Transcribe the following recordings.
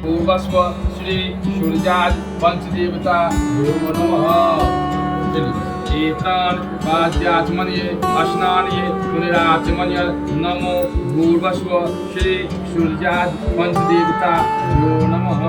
पूर्वस्व श्री सूर्याज पंचदेवता यो नमः। एतान वाद्याचमन्ये अस्नान्ये पुनराचमन्ये नमो भूर्भस्व श्री सूर्याज पंचदेवता यो नमः।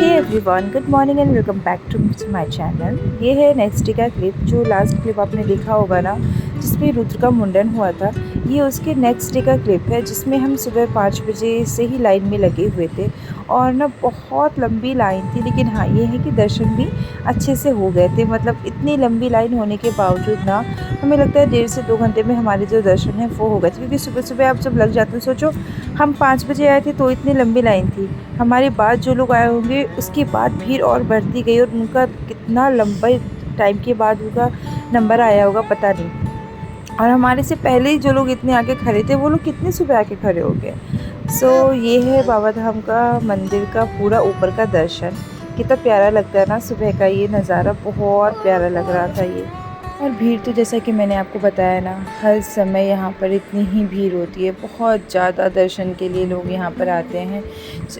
Everyone, good morning and welcome back to my channel. ये है नेक्स्ट डे का क्लिप। जो लास्ट क्लिप आपने देखा होगा ना, जिसमें रुद्र का मुंडन हुआ था, ये उसके नेक्स्ट डे का क्लिप है, जिसमें हम सुबह 5 बजे से ही लाइन में लगे हुए थे और ना बहुत लंबी लाइन थी। लेकिन हाँ, ये है कि दर्शन भी अच्छे से हो गए थे। मतलब इतनी लंबी लाइन होने के बावजूद ना हमें लगता है 1.5 से 2 घंटे में हमारे जो दर्शन है वो हो गए थे, क्योंकि सुबह सुबह आप जब लग जाते हैं, सोचो हम 5 बजे आए थे तो इतनी लंबी लाइन थी। हमारे बाद जो लोग आए होंगे उसके बाद भीड़ और बढ़ती गई और उनका कितना लंबे टाइम के बाद उनका नंबर आया होगा पता नहीं। और हमारे से पहले ही जो लोग इतने आगे खड़े थे वो लोग कितने सुबह आके खड़े हो गए। सो ये है बाबा धाम का मंदिर का पूरा ऊपर का दर्शन। कितना प्यारा लगता है ना, सुबह का ये नज़ारा बहुत प्यारा लग रहा था ये। और भीड़ तो जैसा कि मैंने आपको बताया ना, हर समय यहाँ पर इतनी ही भीड़ होती है। बहुत ज़्यादा दर्शन के लिए लोग यहाँ पर आते हैं।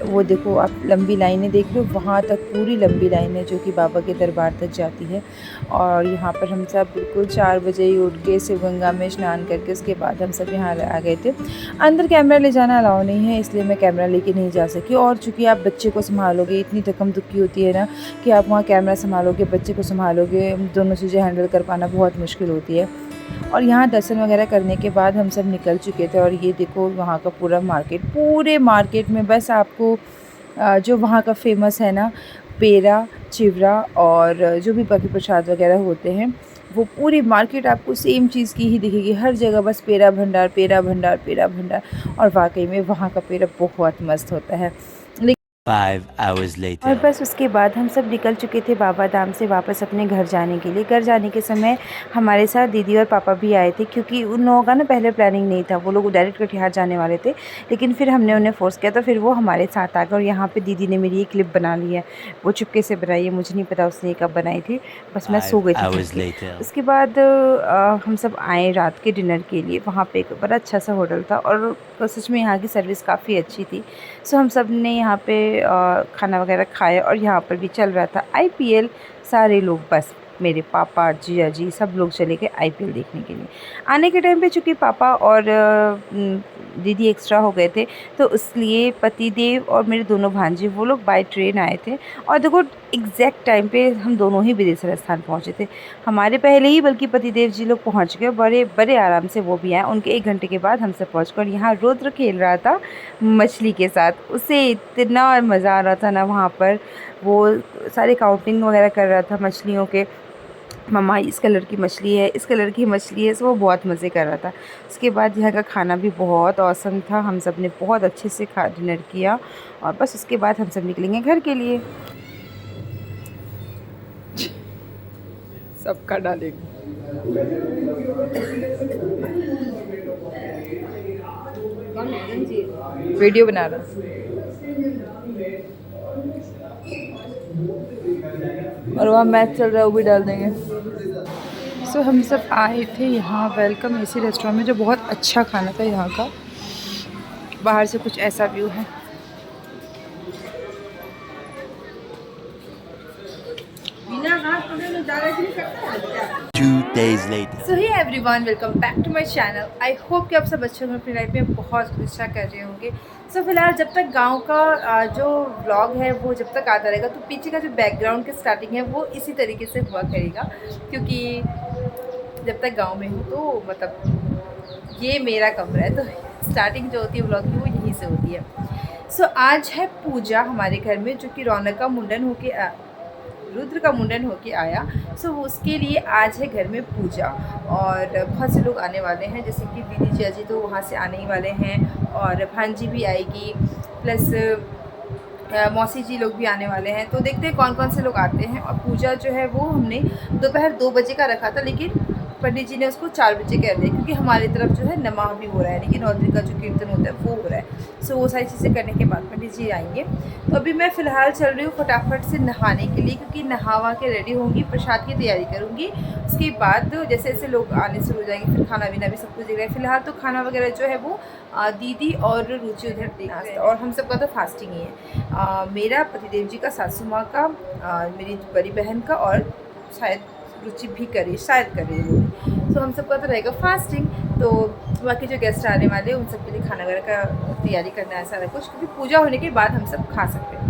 वो देखो आप लंबी लाइनें देख लो, वहाँ तक पूरी लंबी लाइन है जो कि बाबा के दरबार तक जाती है। और यहाँ पर हम सब बिल्कुल 4 बजे ही उठ के शिव गंगा में स्नान करके उसके बाद हम सब यहाँ आ गए थे। अंदर कैमरा ले जाना अलाउ नहीं है, इसलिए मैं कैमरा लेके नहीं जा सकी। और चूँकि आप बच्चे को संभालोगे, इतनी धक्कम धुक्की होती है ना कि आप वहाँ कैमरा संभालोगे, बच्चे को संभालोगे, दोनों चीज़ें हैंडल कर पाना बहुत मुश्किल होती है। और यहाँ दर्शन वगैरह करने के बाद हम सब निकल चुके थे। और ये देखो वहाँ का पूरा मार्केट, पूरे मार्केट में बस आपको जो वहाँ का फेमस है ना, पेड़ा, चिवड़ा और जो भी बाकी प्रसाद वगैरह होते हैं, वो पूरी मार्केट आपको सेम चीज़ की ही दिखेगी। हर जगह बस पेड़ा भंडार, पेड़ा भंडार, पेड़ा भंडार। और वाकई में वहाँ का पेड़ा बहुत मस्त होता है। 5 hours later. और बस उसके बाद हम सब निकल चुके थे बाबा धाम से वापस अपने घर जाने के लिए। घर जाने के समय हमारे साथ दीदी और पापा भी आए थे, क्योंकि उन लोगों का ना पहले प्लानिंग नहीं था। वो लोग डायरेक्ट कटिहार जाने वाले थे, लेकिन फिर हमने उन्हें फ़ोर्स किया तो फिर वो हमारे साथ आ गए। और यहाँ पे दीदी ने मेरी ये क्लिप बना ली है, वो चुपके से बनाई है, मुझे नहीं पता उसने कब बनाई थी, बस मैं सो गई थी। उसके बाद हम सब आए रात के डिनर के लिए। वहाँ पर एक बड़ा अच्छा सा होटल था और सच में यहाँ की सर्विस काफ़ी अच्छी थी। सो हम सब ने यहाँ पे खाना वगैरह खाया और यहाँ पर भी चल रहा था आईपीएल। सारे लोग, बस मेरे पापा, जिया जी, सब लोग चले गए आईपीएल देखने के लिए। आने के टाइम पे चूँकि पापा और दीदी एक्स्ट्रा हो गए थे, तो इसलिए पतिदेव और मेरे दोनों भांजे वो लोग बाय ट्रेन आए थे। और देखो एग्जैक्ट टाइम पे हम दोनों ही बिदेसर स्थान पहुँचे थे। हमारे पहले ही बल्कि पतिदेव जी लोग पहुँच गए, बड़े बड़े आराम से वो भी आए। उनके 1 घंटे के बाद हमसे पहुँच कर यहाँ रुद्र खेल रहा था मछली के साथ। उसे इतना मज़ा आ रहा था ना वहाँ पर। वो सारे काउंटिंग वगैरह कर रहा था मछलियों के, मम्मा इस कलर की मछली है, इस कलर की मछली है। सो वो बहुत मज़े कर रहा था। उसके बाद यहाँ का खाना भी बहुत औसम था। हम सब ने बहुत अच्छे से डिनर किया और बस उसके बाद हम सब निकलेंगे घर के लिए। सबका डालेंगे वीडियो बना रहा और वहाँ मैच चल रहा है, वो भी डाल देंगे। सो हम सब आए थे यहाँ वेलकम एसी रेस्टोरेंट में, जो बहुत अच्छा खाना था यहाँ का। बाहर से कुछ ऐसा व्यू है। Two days later. So hey everyone, welcome back to my channel. I hope कि आप सब अच्छे होंगे, अपनी लाइफ में बहुत अच्छा कर रहे होंगे। सो फिलहाल जब तक गांव का जो व्लॉग है वो जब तक आता रहेगा, तो पीछे का जो बैकग्राउंड की स्टार्टिंग है वो इसी तरीके से हुआ करेगा, क्योंकि जब तक गांव में हूँ तो मतलब ये मेरा कमरा है, तो स्टार्टिंग जो होती है व्लॉग की वो यहीं से होती है। सो आज है पूजा हमारे घर में, जो कि रौनक का मुंडन होके रुद्र का मुंडन होके आया। सो उसके लिए आज है घर में पूजा और बहुत से लोग आने वाले हैं, जैसे कि दीदी चाची तो वहाँ से आने ही वाले हैं और भांजी भी आएगी, प्लस मौसी जी लोग भी आने वाले हैं। तो देखते हैं कौन कौन से लोग आते हैं। और पूजा जो है वो हमने दोपहर 2 बजे का रखा था, लेकिन पंडित जी ने उसको 4 बजे कर दिया, क्योंकि हमारी तरफ जो है नमाह भी हो रहा है, लेकिन नौदरी का जो कीर्तन होता है वो हो रहा है। सो वो सारी चीज़ें करने के बाद पंडित जी आएंगे। तो अभी मैं फ़िलहाल चल रही हूँ फटाफट से नहाने के लिए, क्योंकि नहावा के रेडी होंगी, प्रसाद की तैयारी करूँगी। उसके बाद जैसे जैसे लोग आने शुरू हो जाएंगे फिर खाना पीना भी सब कुछ देख रहे हैं। फ़िलहाल तो खाना वगैरह जो है वो दीदी और रुचि उधर देख, और हम सबका तो फास्टिंग ही है, मेरा पतिदेव जी का, सासू माँ का, मेरी बड़ी बहन का, और शायद रुचि भी करे, शायद करे वो। तो हम सबका तो रहेगा फास्टिंग। तो बाकी जो गेस्ट आने वाले हैं उन सब के लिए खाना वगैरह का तैयारी करना है सारा कुछ, क्योंकि पूजा होने के बाद हम सब खा सकते हैं।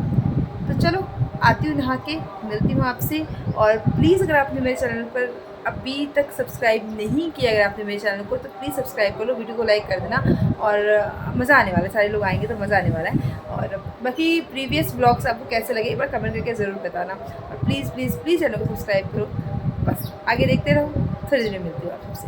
तो चलो आती हूँ नहा के, मिलती हूँ आपसे। और प्लीज़ अगर आपने मेरे चैनल पर अभी तक सब्सक्राइब नहीं किया, अगर आपने मेरे चैनल को, तो प्लीज़ सब्सक्राइब कर लो, वीडियो को लाइक कर देना। और मज़ा आने वाला है, सारे लोग आएंगे तो मज़ा आने वाला है। और बाकी प्रीवियस ब्लॉग्स आपको कैसे लगे एक बार कमेंट करके ज़रूर बताना। और प्लीज़ प्लीज़ प्लीज़ चैनल को सब्सक्राइब करो। बस आगे देखते रहो, फिर दिन में मिलती हूँ आप सबसे।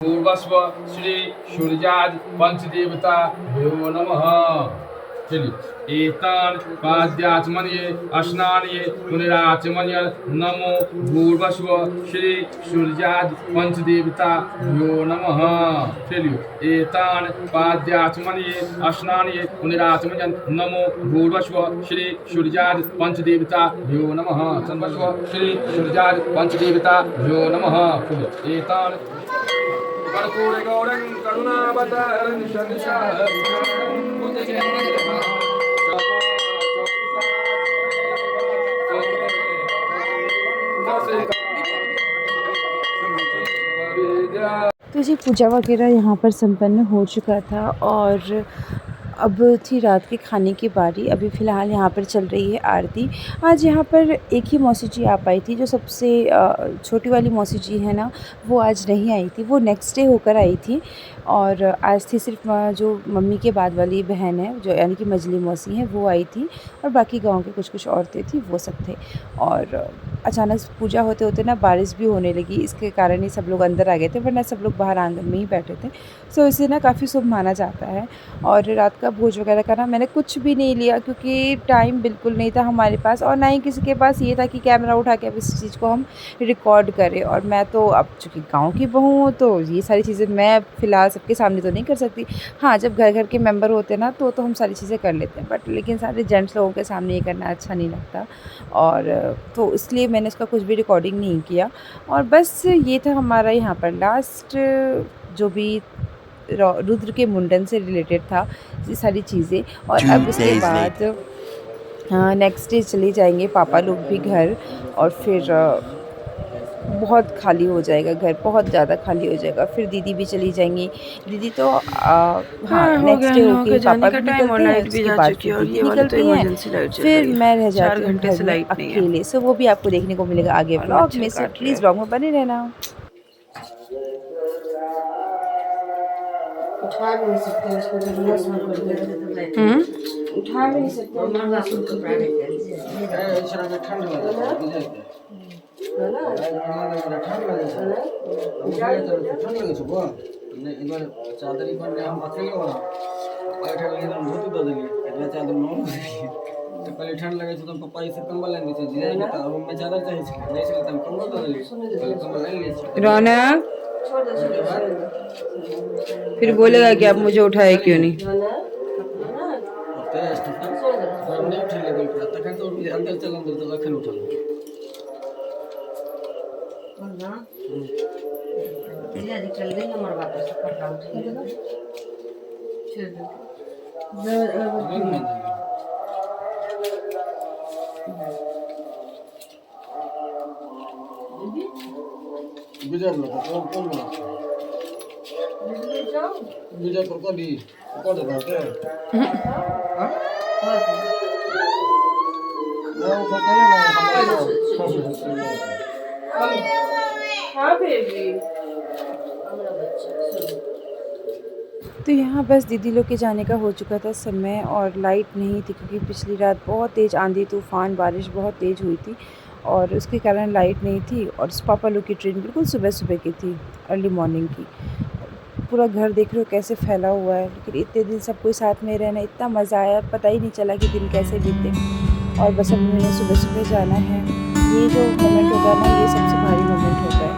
पूर्वस्व श्री सूर्याज पंचदेवता भ्यो नमः। चलिए एतान पाद्याचमन्ये स्नान्ये पुनराचमन्य नमो भूर्वस्व श्री सूर्याज पंचदेवता भ्यो नमः। चलिए एतान पाद्याचमन्ये स्नान्ये पुनराचमन्य नमो भूर्वस्व श्री सूर्याज पंचदेवता भ्यो नमः। चंद्रस्व श्री सूर्याज पंचदेवता भ्यो नमः। चलिए एतान कर्पूर गौरं करुणावतारं तो जी पूजा वगैरह यहाँ पर संपन्न हो चुका था और अब थी रात के खाने की बारी। अभी फ़िलहाल यहाँ पर चल रही है आरती। आज यहाँ पर एक ही मौसी जी आ पाई थी, जो सबसे छोटी वाली मौसी जी है ना, वो आज नहीं आई थी, वो नेक्स्ट डे होकर आई थी। और आज थी सिर्फ जो मम्मी के बाद वाली बहन है, जो यानी कि मजली मौसी हैं, वो आई थी। और बाकी गांव के कुछ कुछ औरतें थी, वो सब थे। और अचानक पूजा होते होते ना बारिश भी होने लगी, इसके कारण ही सब लोग अंदर आ गए थे, वरना सब लोग बाहर आंगन में ही बैठे थे। सो इसे ना काफ़ी शुभ माना जाता है। और रात का भोज वगैरह का ना मैंने कुछ भी नहीं लिया, क्योंकि टाइम बिल्कुल नहीं था हमारे पास, और ना ही किसी के पास ये था कि कैमरा उठा के अब इस चीज़ को हम रिकॉर्ड करें। और मैं तो अब चूँकि गांव की बहू हूँ, तो ये सारी चीज़ें मैं फ़िलहाल सबके सामने तो नहीं कर सकती। हाँ, जब घर घर के मेंबर होते ना तो हम सारी चीज़ें कर लेते हैं, बट लेकिन सारे जेंट्स लोगों के सामने ये करना अच्छा नहीं लगता। और तो इसलिए मैंने इसका कुछ भी रिकॉर्डिंग नहीं किया। और बस ये था हमारा यहाँ पर लास्ट जो भी रुद्र के मुंडन से रिलेटेड था, ये सारी चीज़ें। और अब उसके बाद नेक्स्ट डे चले जाएंगे पापा लोग भी घर, और फिर बहुत खाली हो जाएगा घर, बहुत ज़्यादा खाली हो जाएगा। फिर दीदी भी चली जाएंगी। दीदी तो हाँ नेक्स्ट डे होके पापा भी निकलते हैं, उसके बाद फिर दीदी निकलती हैं, फिर मैं रह जाती हूँ घर में अकेले। सो वो भी आपको देखने को मिलेगा आगे ब्लॉग में, सो प्लीज़ ब्लॉग में बने रहना। उठा भी नहीं सकते उसको, जब नस में कर दिया उठा भी नहीं सकते, ठंड लगे चादर हम अकेले धोती दे देंगे, इतना चादर तो पहले ठंड लगे तो पापा इसे कंबल लेंगे रूम में चादर चाहिए, नहीं चले हम कंबल दे देंगे, कंबल लेंगे। रौनक फिर बोलेगा कि आप मुझे उठाए क्यों नहीं। अंदर चल, अंदर तो रखन उठा लो। चल गई हमारे बात से पटा उठा गुजर लो कौन गुजर पर कभी हाँ बेबी। तो यहाँ बस दीदी लोग के जाने का हो चुका था समय और लाइट नहीं थी क्योंकि पिछली रात बहुत तेज़ आंधी तूफ़ान बारिश बहुत तेज़ हुई थी और उसके कारण लाइट नहीं थी। और पापा लोग की ट्रेन बिल्कुल सुबह सुबह की थी, अर्ली मॉर्निंग की। पूरा घर देख रहे हो कैसे फैला हुआ है, लेकिन इतने दिन सब कोई साथ में रहना इतना मज़ा आया, पता ही नहीं चला कि दिन कैसे बीते। और बस अब मैंने सुबह सुबह जाना है। ये जो मोमेंट होता है ना, ये सबसे भारी मोमेंट होता है।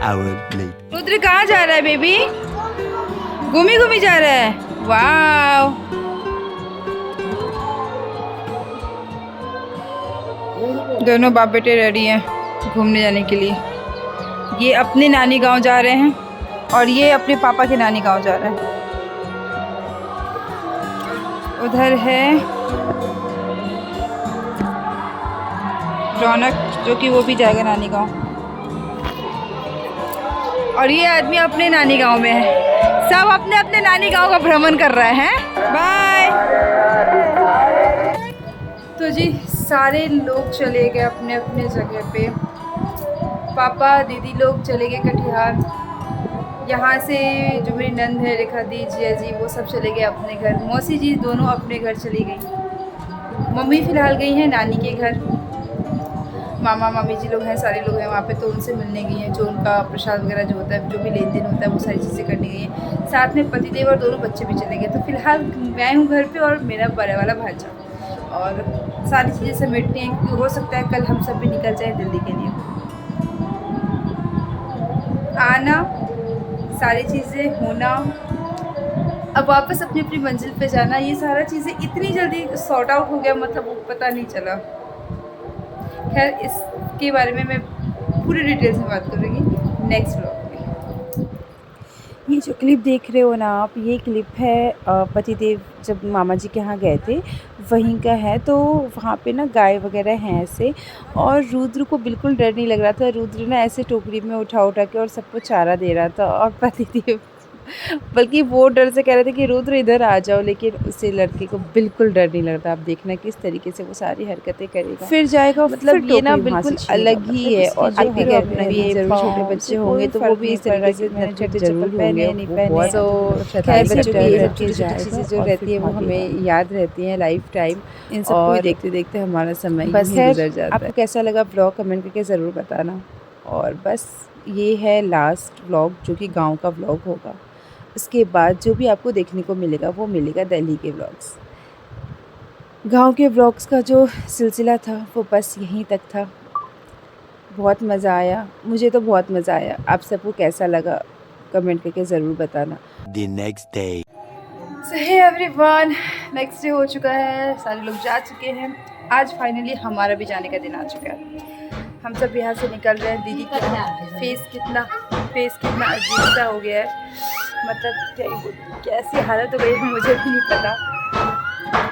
Hour later. रुद्र कहाँ जा रहा है बेबी? घूमी घूमी जा रहा है। वाव, दोनों बाप बेटे रेडी हैं घूमने जाने के लिए। ये अपने नानी गांव जा रहे हैं और ये अपने पापा के नानी गांव जा रहे हैं। उधर है रौनक जो कि वो भी जाएगा नानी गांव, और ये आदमी अपने नानी गांव में है। सब अपने अपने नानी गांव का भ्रमण कर रहे हैं। बाय। तो जी सारे लोग चले गए अपने अपने जगह पे। पापा दीदी लोग चले गए कटिहार। यहाँ से जो मेरी नंद है रेखा दी जिया जी, वो सब चले गए अपने घर। मौसी जी दोनों अपने घर चली गई। मम्मी फ़िलहाल गई हैं नानी के घर। मामा मामी जी लोग हैं, सारे लोग हैं वहाँ पे, तो उनसे मिलने गई हैं। जो उनका प्रसाद वगैरह जो होता है, जो भी लेन देन होता है, वो सारी चीज़ें करने गई हैं। साथ में पतिदेव और दोनों बच्चे भी चले गए। तो फिलहाल मैं हूँ घर पे और मेरा बड़े वाला भांजा, और सारी चीज़ें समेटनी हैं क्योंकि हो सकता है कल हम सब भी निकल जाए दिल्ली के लिए। आना, सारी चीज़ें होना, अब वापस अपनी अपनी मंजिल पे जाना, ये सारा चीज़ें इतनी जल्दी सॉर्ट आउट हो गया, मतलब वो पता नहीं चला। खैर इसके बारे में मैं पूरी डिटेल से बात करूँगी नेक्स्ट व्लॉग में। ये जो क्लिप देख रहे हो ना आप, ये क्लिप है पतिदेव जब मामा जी के यहाँ गए थे वहीं का है। तो वहाँ पे ना गाय वगैरह हैं ऐसे, और रुद्र को बिल्कुल डर नहीं लग रहा था। रुद्र ना ऐसे टोकरी में उठा उठा के और सबको चारा दे रहा था, और पतिदेव बल्कि वो डर से कह रहे थे कि रुद्र इधर आ जाओ, लेकिन उसे लड़के को बिल्कुल डर नहीं लगता। आप देखना किस तरीके से वो सारी हरकतें करेगा, फिर जाएगा। मतलब ये ना बिल्कुल अलग ही है। और आपके घर में भी छोटे बच्चे होंगे तो वो भी इस तरीके से छोटे चप्पल पहने नहीं पहने, तो खैर बच्चों की ये सब चीज़ें जो रहती है वो हमें याद रहती हैं लाइफ टाइम। इन सब को देखते देखते हमारा समय बस गुजर जाता है। आपको कैसा लगा व्लॉग कमेंट करके ज़रूर बताना। और बस ये है लास्ट व्लॉग जो कि गाँव का व्लॉग होगा। इसके बाद जो भी आपको देखने को मिलेगा वो मिलेगा दिल्ली के व्लॉग्स। गांव के व्लॉग्स का जो सिलसिला था वो बस यहीं तक था। बहुत मज़ा आया, मुझे तो बहुत मज़ा आया। आप सबको कैसा लगा कमेंट करके ज़रूर बताना। The next day. सही एवरीवन, नेक्स्ट डे हो चुका है, सारे लोग जा चुके हैं। आज फाइनली हमारा भी जाने का दिन आ चुका है। हम सब यहाँ से निकल रहे हैं। दीदी का फेस कितना अजीब सा हो गया है, मतलब कैसी हालत हो गई है मुझे भी नहीं पता।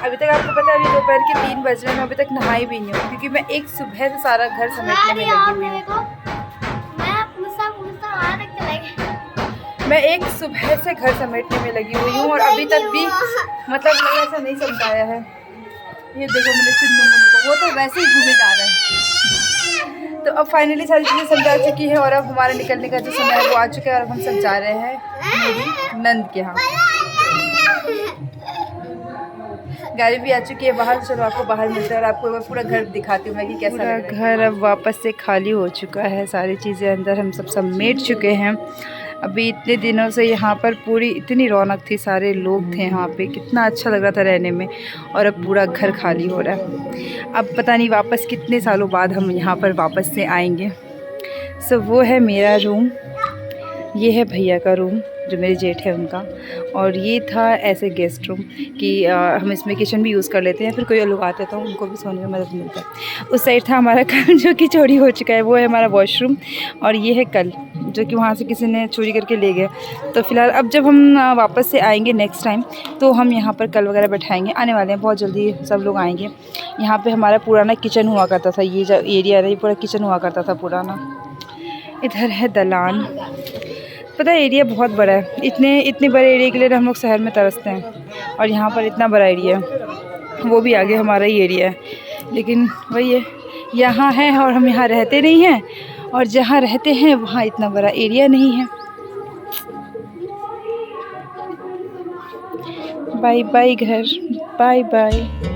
अभी तक आपको पता है अभी दोपहर के 3 बज रहे हैं, मैं अभी तक नहाई भी नहीं हूँ क्योंकि मैं एक सुबह से सारा घर समेटने में लगी हुई हूँ। मैं एक सुबह से घर समेटने में लगी हुई हूँ और अभी तक भी मतलब मैंने ऐसा नहीं समझाया है। ये देखो मैंने चुन्नू मुन्नू को, वो तो वैसे ही घूमे जा रहा है। तो अब फाइनली सारी चीज़ें समझा चुकी है और अब हमारा निकलने का जो समय है वो आ चुका है और अब हम सब जा रहे हैं मेरी नंद के यहाँ। गाड़ी भी आ चुकी है बाहर। चलो आपको बाहर मिलता है और आपको मैं पूरा घर दिखाती हूँ मैं कि कैसा लग रहा है। घर अब वापस से खाली हो चुका है, सारी चीज़ें अंदर हम सब समेट चुके हैं। अभी इतने दिनों से यहाँ पर पूरी इतनी रौनक थी, सारे लोग थे यहाँ पे, कितना अच्छा लग रहा था रहने में, और अब पूरा घर खाली हो रहा है। अब पता नहीं वापस कितने सालों बाद हम यहाँ पर वापस से आएंगे। सो वो है मेरा रूम, ये है भैया का रूम जो मेरे जेठ है उनका, और ये था ऐसे गेस्ट रूम कि हम इसमें किचन भी यूज़ कर लेते हैं, फिर कोई लोग आते तो उनको भी सोने में मदद मिलता है। उस साइड था हमारा कल जो कि चोरी हो चुका है, वो है हमारा वॉशरूम, और ये है कल जो कि वहाँ से किसी ने चोरी करके ले गए। तो फ़िलहाल अब जब हम वापस से आएंगे नेक्स्ट टाइम तो हम यहाँ पर कल वगैरह बैठाएंगे, आने वाले हैं बहुत जल्दी सब लोग आएंगे। यहाँ पे हमारा पुराना किचन हुआ करता था, ये जो एरिया है ये पूरा किचन हुआ करता था पुराना। इधर है दलान, पता है एरिया बहुत बड़ा है, इतने बड़े एरिया के लिए हम लोग शहर में तरसते हैं, और यहाँ पर इतना बड़ा एरिया है। वो भी आगे हमारा ही एरिया है, लेकिन वही है यहाँ है और हम यहाँ रहते नहीं हैं, और जहाँ रहते हैं वहाँ इतना बड़ा एरिया नहीं है। बाय बाय घर, बाय बाय।